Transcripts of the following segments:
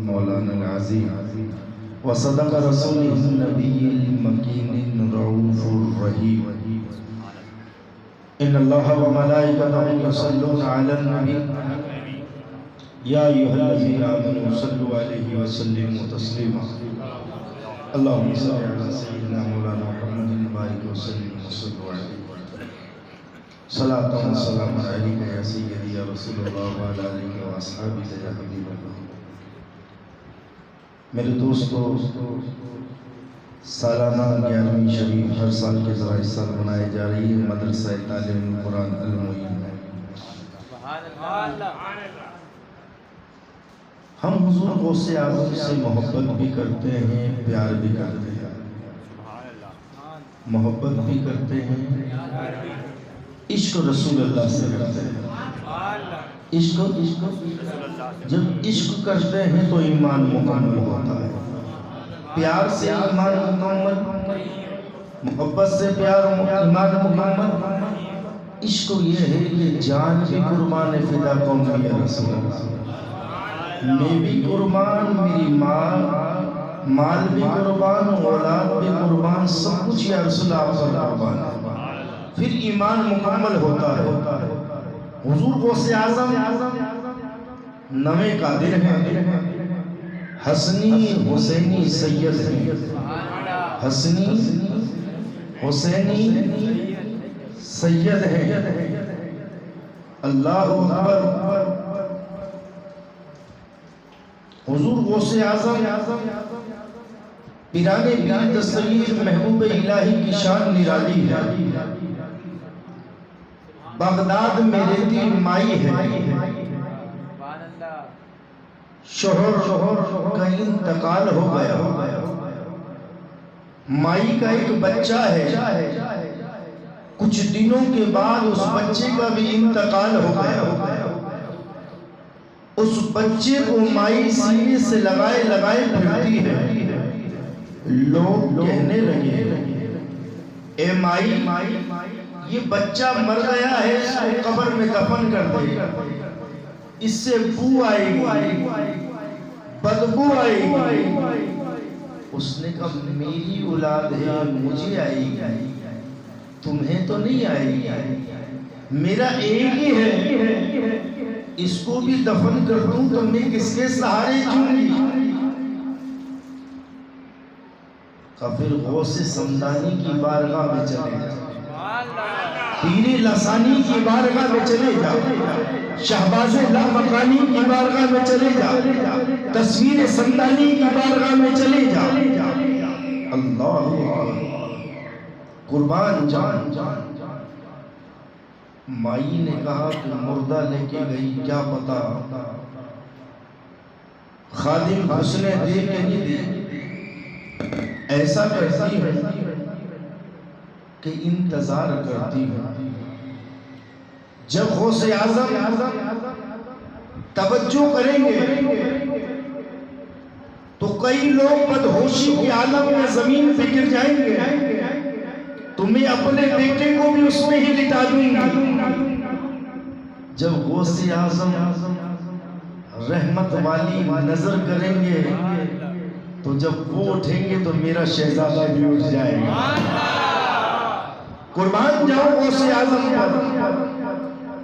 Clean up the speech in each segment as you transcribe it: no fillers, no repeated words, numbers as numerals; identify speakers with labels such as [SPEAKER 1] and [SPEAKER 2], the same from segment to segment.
[SPEAKER 1] مولانا العظیم وصدق رسوله النبی المکین الرؤوف الرحیم ان اللہ وملائکتہ یصلون علی النبی یا ایھا الذین آمنوا صلوا علیہ وسلموا تسلیما اللہم صل علی سیدنا مولانا محمد بارک وسلم وصلوا علیہ صلاۃ و سلام علیک یا سیدی یا رسول اللہ وعلی آلہ و اصحابہ یا حبیب اللہ۔ میرے دوستو، سالانہ 11ویں شریف ہر سال کے ذرا اس سال منائی جا رہی ہے مدرسہ تعلیم قرآن المعین میں۔ ہم حضور غوث اعظم سے محبت بھی کرتے ہیں، پیار بھی کرتے ہیں، محبت بھی کرتے ہیں، عشق رسول اللہ سے کرتے ہیں۔ عشق جب عشق کرتے ہیں تو ایمان مکمل ہوتا ہے، پیار سے ایمان مکمل، محبت سے پیار ایمان مکمل۔ عشق یہ ہے کہ جان بھی قربان فدا کون کی رسول اللہ، میں بھی قربان، میری مال بھی قربان، اولاد بھی قربان، سب کچھ یا رسول اللہ پر قربان ہے، پھر ایمان مکمل ہوتا ہے۔ حضور غوث اعظم نویں قادر ہیں، حسنی حسینی سید ہیں، حسنی حسینی سید ہیں۔ اللہ اکبر۔ حضور غوث اعظم پیرانے پیر دستگیر محبوب الہی کی شان نرالی ہے۔ بغداد میں رہتی مائی ہے، شوہر کا انتقال ہو گیا، مائی کا ایک بچہ ہے، کچھ دنوں کے بعد اس بچے کا بھی انتقال ہو گیا۔ اس بچے کو مائی سینے سے لگائے پھرتی ہے، لوگ کہنے لگے اے مائی یہ بچہ مر گیا ہے، اس کو قبر میں دفن کر دے، اس سے بو آئے گی، بدبو آئے گی۔ اس نے کہا میری اولاد ہے، مجھے آئے گی، تمہیں تو نہیں آئے گی، میرا ایک ہی ہے، اس کو بھی دفن کر دوں تو میں کس کے سہارے جوں گی؟ پھر غوث سمدانی کی بارگاہ میں چلے جا، پیر لسانی کی بارگاہ میں چلے جا، شہباز لامکانی کی بارگاہ میں چلے جا، تصویر سمدانی کی بارگاہ میں چلے جا۔ اللہ قربان جان۔ مائی نے کہا کہ مردہ لے کے گئی، کیا پتا خادم حسنے دے کے نہیں دے، ایسا کرتی ہے کہ انتظار کرتی ہے۔ جب غوث اعظم توجہ کریں گے تو کئی لوگ بدہوشی کے عالم میں زمین پہ گر جائیں گے، تو میں اپنے بیٹے کو بھی اس میں ہی لٹا دوں گا۔ جب غوث اعظم رحمت والی نظر کریں گے تو جب وہ اٹھیں گے تو میرا شہزادہ بھی اٹھ جائے گا۔ قربان جاؤ غوث اعظم پر،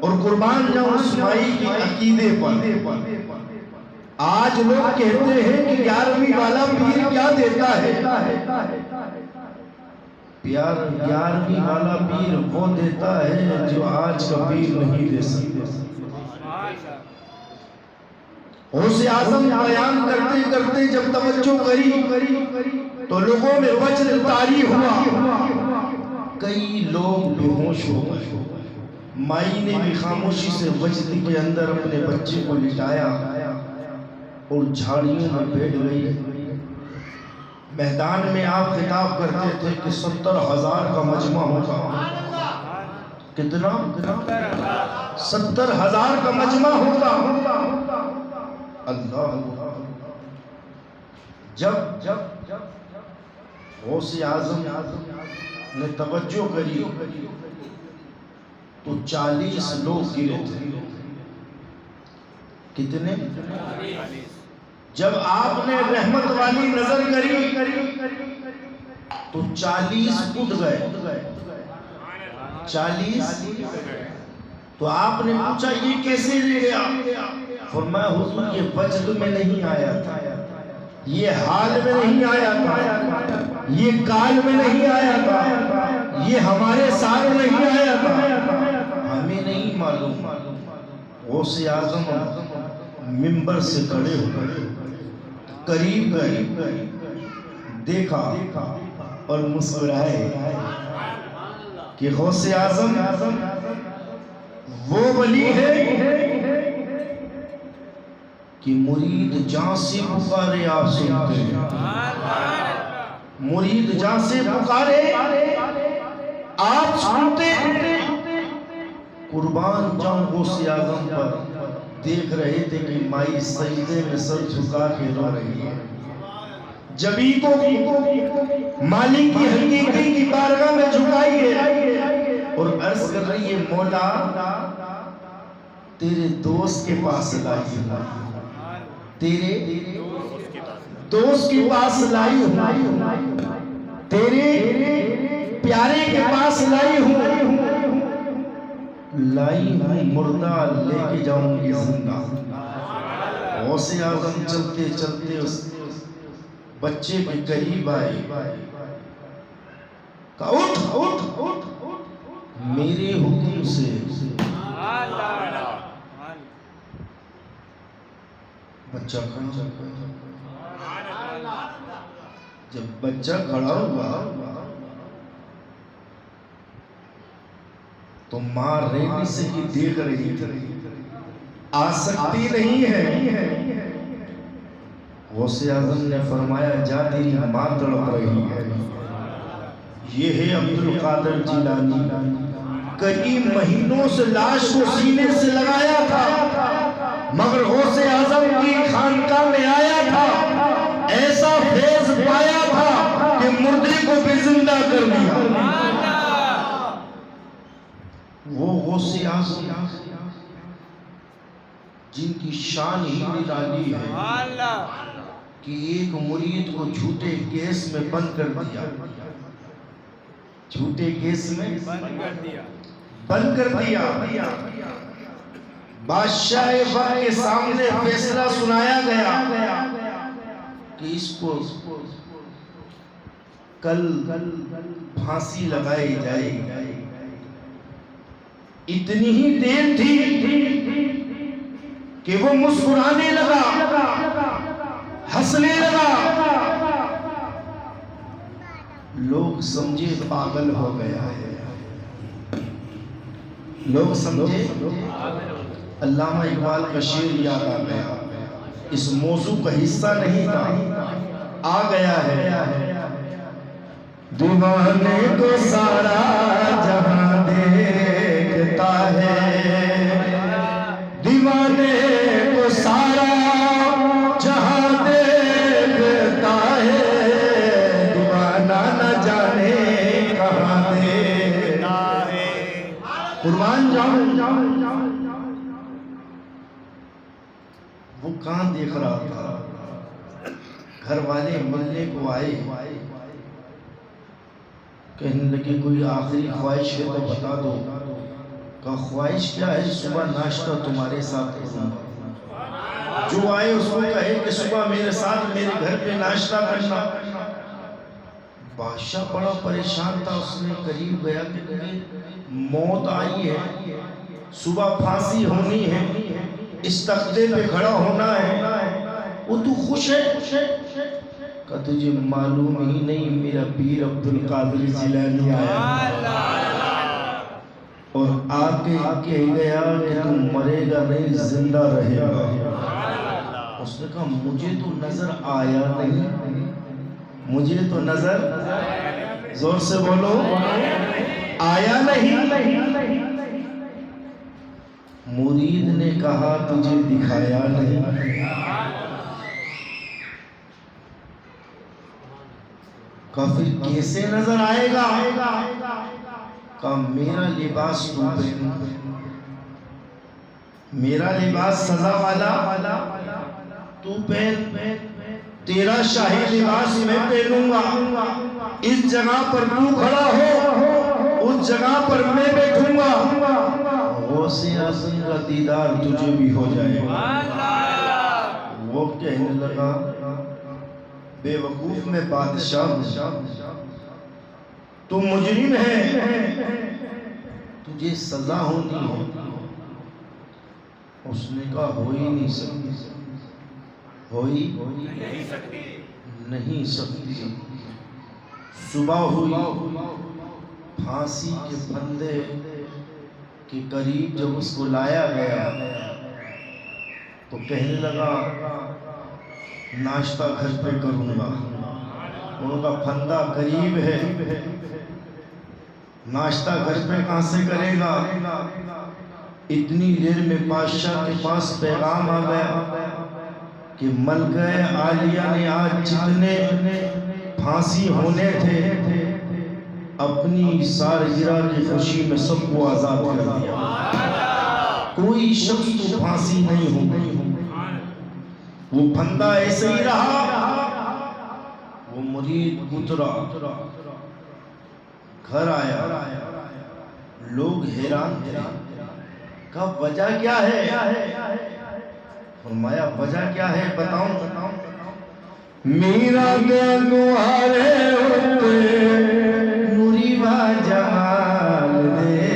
[SPEAKER 1] اور قربان جاؤ اس مائی کی عقیدے پر۔ آج لوگ کہتے ہیں کہ 11ویں والا پیر کیا دیتا ہے؟ پیار 11ویں والا پیر وہ دیتا ہے جو آج کا پیر نہیں دے سکتا۔ غوث اعظم بیان کرتے کرتے جب توجہ کری تو لوگوں میں وجد طاری ہوا، کئی لوگ بے ہوش ہو گئے۔ مائی نے بھی خاموشی سے وجد کے اندر اپنے بچے کو لٹایا اور جھاڑیوں میں بیٹھ گئی۔ میدان میں آپ خطاب کرتے تھے کہ 70,000 کا مجمع ہوگا۔ کتنا؟ 70,000 کا مجمع ہوگا۔ اللہ جب غوث اعظم نے توجہ کری تو 40 لوگ گرے تھے۔ کتنے؟ جب آپ نے رحمت والی نظر کری تو 40 اٹھ گئے، 40 تو آپ نے پوچھا یہ کیسے لے گیا؟ فرمایا حضور یہ وجد میں نہیں آیا تھا، یہ حال میں نہیں آیا تھا، یہ کال میں نہیں آیا تھا، یہ ہمارے ساتھ نہیں آیا تھا، ہمیں نہیں معلوم۔ غوث اعظم منبر سے کھڑے ہو گئے، قریب گئے، دیکھا اور مسکرائے کہ غوث اعظم وہ ولی ہے کہ مرید جہاں سے پکارے آپ سنتے ہیں، مرید جہاں سے پکارے آپ سنتے ہیں۔ قربان جاؤں غوث اعظم پر، دیکھ رہے تھے کہ مائی سجدے میں سر جھکا کے رو رہی ہے، جبی کو مالک کی حقیقی کی بارگاہ میں جھکائی ہے اور عرض کر رہی ہے مولا تیرے دوست کے پاس لائی ہوں، تیرے دوست کے پاس لائی ہوں، تیرے پیارے کے پاس لائی ہوں، لائی ہوں مردہ لے کے جاؤں گی زندہ۔ غوث اعظم چلتے چلتے اس بچے کے قریب آئے، کہا اٹھ اٹھ اٹھ میرے حکم سے۔ بچہ کھڑا، جب بچہ کھڑا ہوا تو ماں ریڈی سے ہی دیکھ رہی تھی، آ سکتی نہیں ہے۔ غوث اعظم نے فرمایا جا تیری ماں تڑپ رہی ہے۔ یہ ہے عبدالقادر جیلانی، کئی مہینوں سے لاش کو سینے سے لگایا تھا مگر غوث اعظم کی خانقاہ میں آیا تھا، ایسا فیض پایا تھا کہ مردے کو بھی زندہ کر دیا۔ وہ غوث اعظم جن کی شان ہی نرالی ہے کہ ایک مرید کو جھوٹے کیس میں بند کر دیا، جھوٹے کیس میں بند کر دیا، بادشاہ وقت کے سامنے فیصلہ سنایا گیا کہ اس کو کل پھانسی لگائی جائے۔ اتنی ہی دیر تھی کہ وہ مسکرانے لگا، ہنسنے لگا، لوگ سمجھے پاگل ہو گیا ہے، لوگ سمجھے۔ علامہ اقبال کا شعر یاد آ گیا، اس موضوع کا حصہ نہیں تھا، آ گیا ہے۔ دیوانے کو سارا جہاں دیکھتا ہے، دیوانے کو سارا جہاں دیکھتا ہے، دیوانہ نہ جانے کہاں دیکھتا ہے۔ قربان جاؤں وہ کہاں دیکھ رہا تھا؟ گھر والے ملنے کو آئے، کہنے لگے کوئی آخری خواہش ہے تو بتا دو۔ کہا خواہش کیا ہے؟ صبح ناشتہ تمہارے ساتھ کروں گا، جو آئے اس کو کہے کہ صبح میرے ساتھ میرے گھر پہ ناشتہ کرنا۔ بادشاہ بڑا پریشان تھا، اس نے قریب گیا کہ موت آئی ہے، صبح پھانسی ہونی ہے، اس تختے پہ کھڑا ہونا ہے، وہ تو خوش ہے؟ کہ تجھے معلوم ہی نہیں میرا پیر عبدالقادر جیلانی آیا اور آ کے کہہ گیا کہ تم مرے گا نہیں زندہ رہے گا۔ اس نے کہا مجھے تو نظر آیا نہیں، مجھے تو نظر، زور سے بولو، آیا نہیں۔ مرید نے کہا تجھے دکھایا نہیں۔ کافر کیسے نظر آئے گا؟ کہا میرا لباس تو پہن، میرا لباس سزا والا تو پہن، تیرا شاہی لباس میں پہنوں گا، اس جگہ پر تو کھڑا ہو، اس جگہ پر میں بیٹھوں گا، غوث اعظم کا دیدار تجھے بھی ہو جائے گا۔ وہ کہنے لگا بے وقوف میں بادشاہ، تو مجرم ہے، تجھے سزا ہونی ہے۔ اس نے کہا ہو ہی نہیں سکتی، ہو ہی نہیں سکتی۔ صبح ہوئی، پھانسی کے پھندے کے قریب جب اس کو لایا گیا تو کہنے لگا ناشتہ گھر پہ کروں گا۔ انہوں کا پھندا قریب ہے، ناشتہ گھر پہ کہاں سے کرے گا؟ اتنی دیر میں بادشاہ کے پاس پیغام آ گیا کہ ملکہ عالیہ نے آج جتنے پھانسی ہونے تھے اپنی سالگرہ کی خوشی میں سب کو آزاد کر دیا، کوئی شخص تو پھانسی نہیں ہو۔ وہ پھندا ایسے ہی رہا، وہ مرید اترا، گھر آیا، لوگ حیران تھے، کہا وجہ کیا ہے؟ فرمایا وجہ کیا ہے بتاؤں؟ میرا دل تمہارے ہوتے نوری و جمال دے،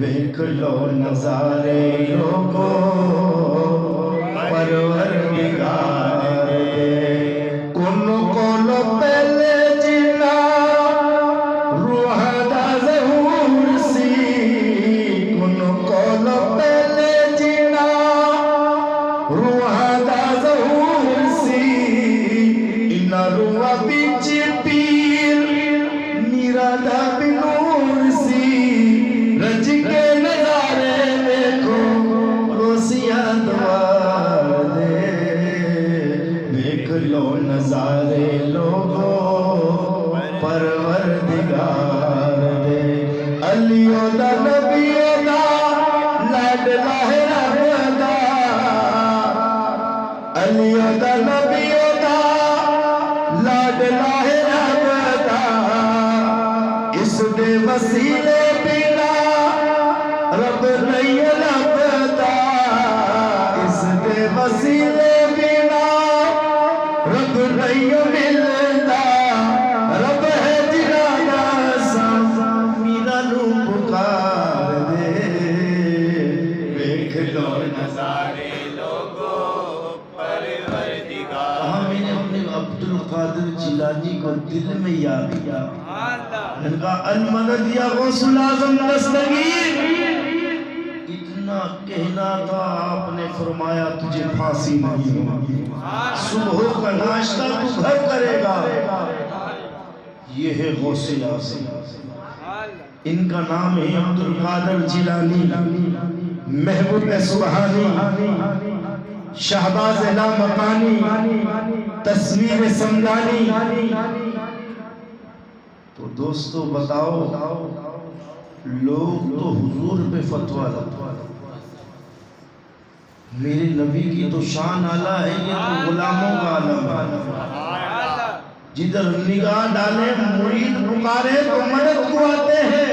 [SPEAKER 1] ویکھ لو نظارے لوگو پروردگار دے، کونو کونو پہلے جنا روح دا ظہور سی، کونو کونو پہلے جنا روح دا ظہور سی، انہا روح بچ پیر میرا دا بنور سی، رج کے نظارے دیکھو روسیہ دوار دے، دیکھ لو نظارے لوگو پروردگار دے، علیوں دا نبیوں دا لاڈلا ہے رب دا، علیوں دا نبیوں دا لاڈلا ہے رب دا، اس دے وسیلے بنا رب نہیں لبدا، اس دے وسیلے بنا رب نہیں ملدا، رب ہے جنانا سا میرا نو پکار دے، ویکھ لو نظارے لوگو پروردگار۔ کہا میں نے اپنے عبدالقادر جیلانی کو دل میں یاد کیا، میں نے کہا المدد یا غوث العظم دستگیر، اتنا کہنا تھا آپ نے فرمایا تجھے پھانسی نہیں ہوگی، صبح کا ناشتہ تو گھر کرے گا۔ یہ ہے غوث اعظم، ان کا نام ہے عبدالقادر جیلانی، محبوب سبحانی، شہباز لامکانی، تصویر سمدانی۔ تو دوستو بتاؤ لوگ تو حضور پہ فتویٰ لگتا، میرے نبی کی تو شان اعلیٰ ہے، یہ تو غلاموں کا عالم ہے، جدھر نگاہ ڈالے مرید پکارے تو مدد کو آتے ہیں،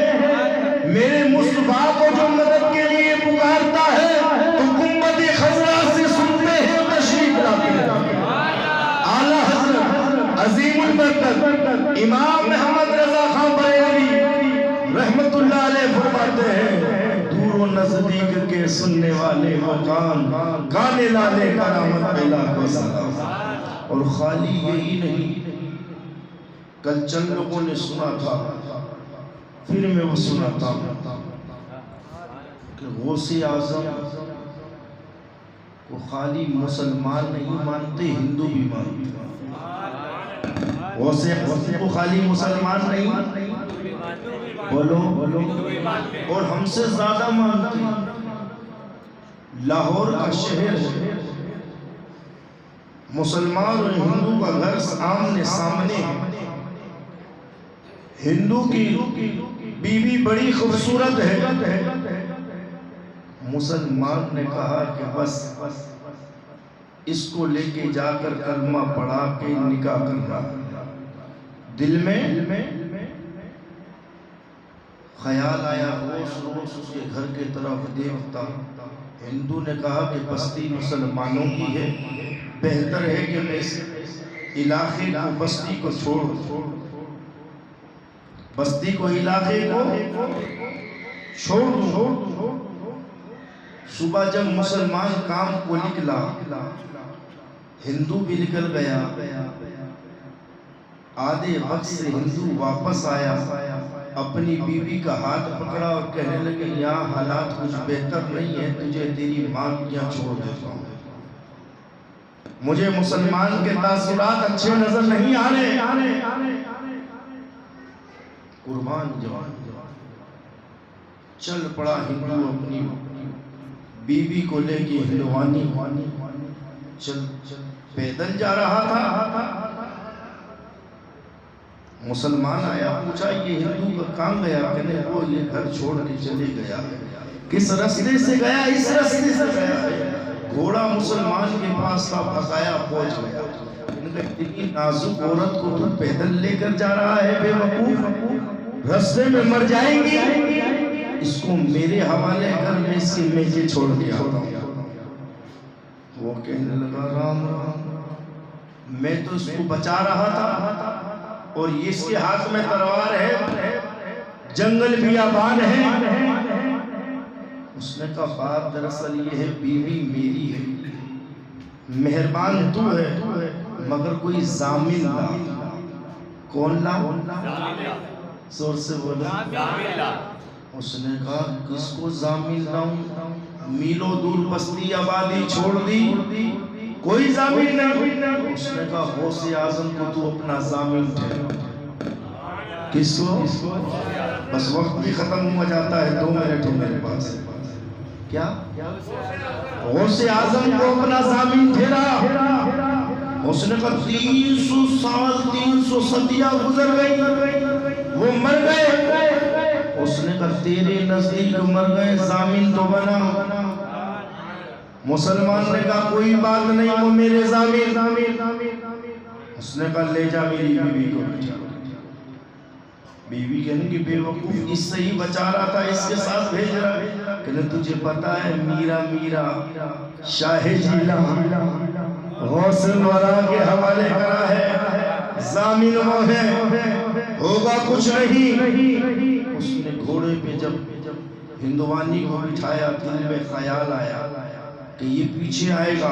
[SPEAKER 1] میرے مصطفیٰ کو جو مدد کے لیے پکارتا ہے تو گنبد خضرا سے سنتے ہیں تشریف لاتے ہیں۔ اعلیٰ حضرت عظیم البرکت امام محمد رضا خان بریلوی رحمت اللہ علیہ فرماتے ہیں دور و نزدیک کے سننے والے مقام گانے لالے کرامت بلا کو سلام۔ اور خالی یہی نہیں، کل چند لوگوں نے سنا تھا، پھر میں وہ سناتا ہوں کہ غوث اعظم کو خالی مسلمان نہیں مانتے، ہندو بھی مانتے۔ غوث اعظم کو خالی مسلمان نہیں، بولو اور ہم سے زیادہ مانتے۔ لاہور کا شہر مسلمان اور ہندو کا گھر آمنے سامنے، ہندو کی بیوی بڑی خوبصورت ہے، مسلمان نے کہا کہ بس اس کو لے کے جا کر کلمہ پڑھا کے نکاح کرنا۔ دل میں خیال آیا، روز روز اس کے گھر کے طرف دیکھتا۔ ہندو نے کہا کہ بستی مسلمانوں کی ہے، بہتر ہے کہ میں اس علاقے کو بستی کو چھوڑ دوں، بستی کو علاقے کو چھوڑ دوں۔ صبح جب مسلمان کام کو نکلا، ہندو بھی نکل گیا۔ آدھے وقت سے ہندو واپس آیا، اپنی بیوی کا ہاتھ پکڑا اور کہنے لگے یہاں حالات کچھ بہتر نہیں ہے، تجھے تیری ماں یہاں چھوڑ دیتا ہوں، مجھے مسلمان کے تاثرات اچھے نظر نہیں آ رہے۔ قربان جوان چل پڑا ہندو اپنی بیوی کو لے کے ہندوانی چل پیدل جا رہا تھا۔ مسلمان آیا، پوچھا یہ ہندو کا کام گیا؟ کہنے وہ یہ گھر چھوڑ کے چلے گیا۔ کس رستے سے گیا؟ اس رستے سے گیا۔ گھوڑا مسلمان کے پاس تھا، بھگایا پہنچ گیا۔ اتنی نازک عورت کو تو پیدل لے کر جا رہا ہے بے وقوف، رستے میں مر جائیں گی، اس کو میرے حوالے کر، میں اس کے میکے چھوڑ کے آتا ہوں۔ وہ کہنے لگا رام رام، میں تو اس کو بچا رہا تھا اور اس کے ہاتھ میں تلوار ہے، جنگل بھی آباد ہے۔ اس نے کہا بات دراصل یہ ہے، بیوی میری ہے، مہربان تو ہے، مگر کوئی ضامن لا۔ کون لا؟ زور سے بولا۔ اس نے کہا کس کو ضامن لاؤں؟ میلوں دور بستی آبادی چھوڑ دی، کوئی ضامن نہیں۔ اس نے کہا غوث اعظم کو تو اپنا ضامن ٹھہرا۔ کس کو؟ بس وقت بھی ختم ہو جاتا ہے، 2 منٹ ہے میرے پاس۔ کیا؟ غوث اعظم کو اپنا ضامن ٹھہرا۔ اس نے کہا 300 سال 300 صدیاں گزر گئی، وہ مر گئے۔ اس نے کہا تیرے نزدیک مر گئے، ضامن تو بنا۔ مسلمان نے کہا کوئی بات نہیں، وہ میرے ضامن۔ اس نے کہا لے جا میری بیوی کو بچا۔ بیوی کہنے کی بے وقوف، اس سے ہی بچا رہا تھا، اس کے ساتھ بھیج رہا۔ کہنے تجھے پتا ہے میرا شاہ جیلان غوث الورا کے حوالے کرا ہے، ضامن وہ ہے، ہوگا کچھ نہیں۔ اس نے گھوڑے پہ جب ہندوانی کو بٹھایا، دل میں خیال آیا کہ یہ پیچھے آئے گا۔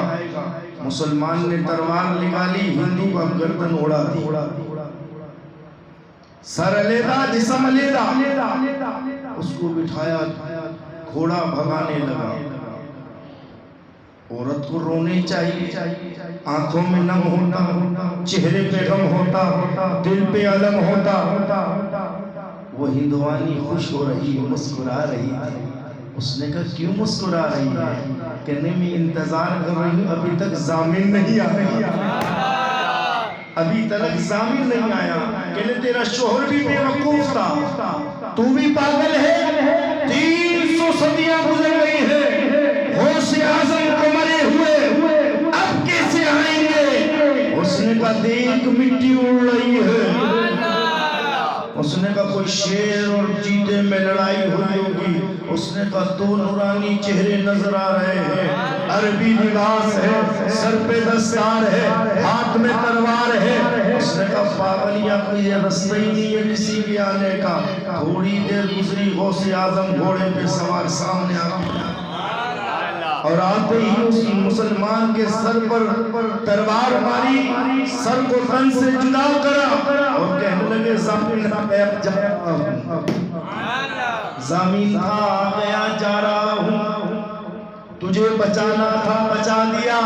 [SPEAKER 1] مسلمان نے تلوار نکالی، ہندو کا گردن اڑا دی، سر علیحدہ جسم علیحدہ۔ اس کو بٹھایا، گھوڑا بھگانے لگا۔ عورت کو رونے چاہیے، آنکھوں میں نم ہوتا، چہرے پہ غم ہوتا، دل پہ علم ہوتا۔ وہ ہندوانی خوش ہو رہی، مسکرا رہی تھی۔ اس نے کہا کیوں مسکرا رہی ہے؟ کہنے میں انتظار کر رہی ہوں، ابھی تک ضامن نہیں آیا، ابھی تک ضامن نہیں آیا۔ کہنے تیرا شوہر بھی بے وقوف تھا، تو بھی پاگل ہے، 300 صدیاں گزر گئی ہے، غوث اعظم کو مرے ہوئے اب کیسے آئیں گے؟ اس نے کہا دیکھ مٹی اڑ رہی ہے۔ اس نے کہا کوئی شیر اور چیتے میں لڑائی ہوئی ہوگی۔ اس نے کہا 2 نورانی چہرے نظر آ رہے ہیں، عربی لباس ہے، سر پہ دستار ہے، ہاتھ میں تلوار ہے۔ اس نے کہا پاگلیاں کوئی یہ رستہ ہی نہیں ہے کسی کے آنے کا۔ تھوڑی دیر گزری، غوث اعظم گھوڑے پہ سوار سامنے آ گیا، اور آتے ہی اس مسلمان کے سر پر تلوار ماری، سر کو تن سے جدا کرا اور کہنے لگے ضامن تھا گیا جا رہا ہوں، تجھے بچانا تھا بچا دیا۔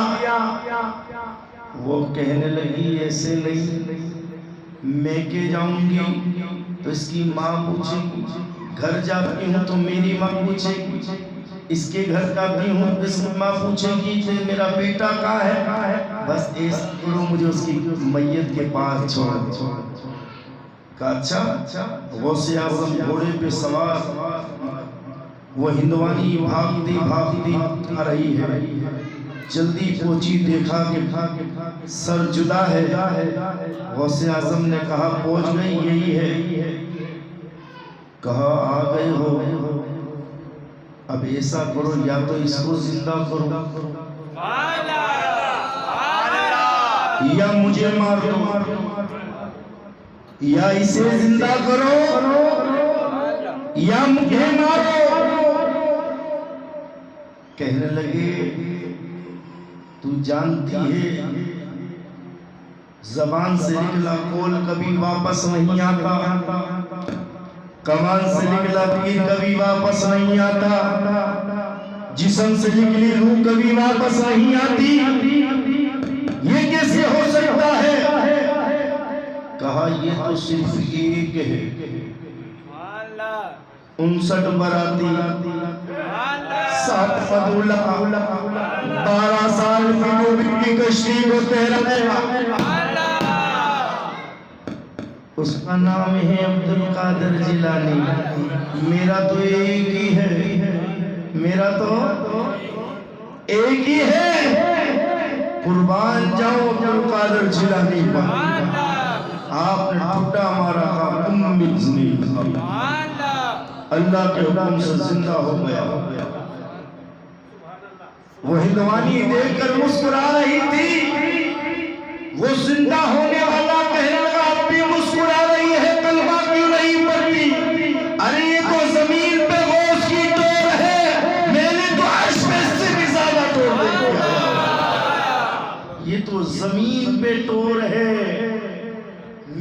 [SPEAKER 1] وہ کہنے لگی ایسے نہیں، میں کہ جاؤں گی تو اس کی ماں پوچھے گی، گھر جاتی ہوں تو میری ماں پوچھے گی، اس کے گھر جاتی ہوں اس کی ماں پوچھے گی کہ میرا بیٹا کہاں ہے، بس اس کرو مجھے اس کی میت کے پاس چھوڑ دو۔ کہا اچھا۔ غوث اعظم گھوڑے پہ سوار، وہ ہندوانی بھاگتی آ رہی ہے، جلدی پہنچی، دیکھا کہ سر جدا ہے۔ غوث اعظم نے کہا پہنچ گئی، یہی ہے؟ کہا آ گئے ہو، اب ایسا کرو یا تو اس کو زندہ کرو یا مجھے مار دو، یا اسے زندہ کرو یا مجھے مارو۔ کہنے لگے تو جانتی ہے زبان سے نکلا قول کبھی واپس نہیں آتا، کمان سے نکلا تیر کبھی واپس نہیں آتا، جسم سے نکلی روح کبھی واپس نہیں آتی، یہ کیسے ہو سکتا ہے؟ کہا یہ تو صرف ایک ہے، 59 براتی، 7 فضولہ، 12 سال کی نوبت کی کشتی کو تیرا، اس کا نام ہے عبد القادر جیلانی۔ میرا تو ایک ہی ہے، میرا تو ایک ہی ہے، قربان جاؤ عبد القادر جیلانی پر۔ آپ نے ٹھٹا مارا تھا، تم بزنی، اللہ کے حکم سے زندہ ہو گیا۔ وہ ہندوانی دیکھ کر مسکرا رہی تھی، وہ زندہ ہونے والا کہنے لگا اب بھی مسکرا رہی ہے، کلمہ کیوں نہیں پڑھتی؟ ارے یہ تو زمین پہ غوث کی ٹور ہے، میں نے تو عرش پہ اس سے بھی زیادہ ٹور دیکھا۔ یہ تو زمین پہ ٹور ہے،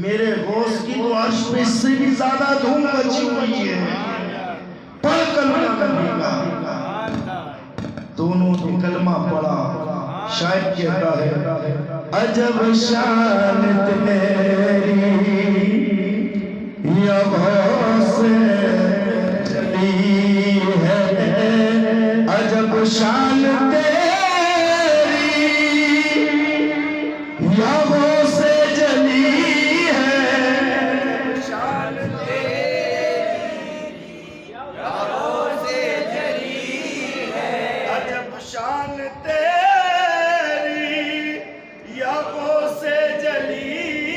[SPEAKER 1] میرے غوث کی تو عرش پہ اس سے بھی زیادہ دھوم مچی ہوئی ہے۔ پڑھ کلمہ نبی کا، دونوں نے کلمہ پڑھا۔ شاید کہتا ہے عجب شان تیری یا غوث جلی ہے، عجب شان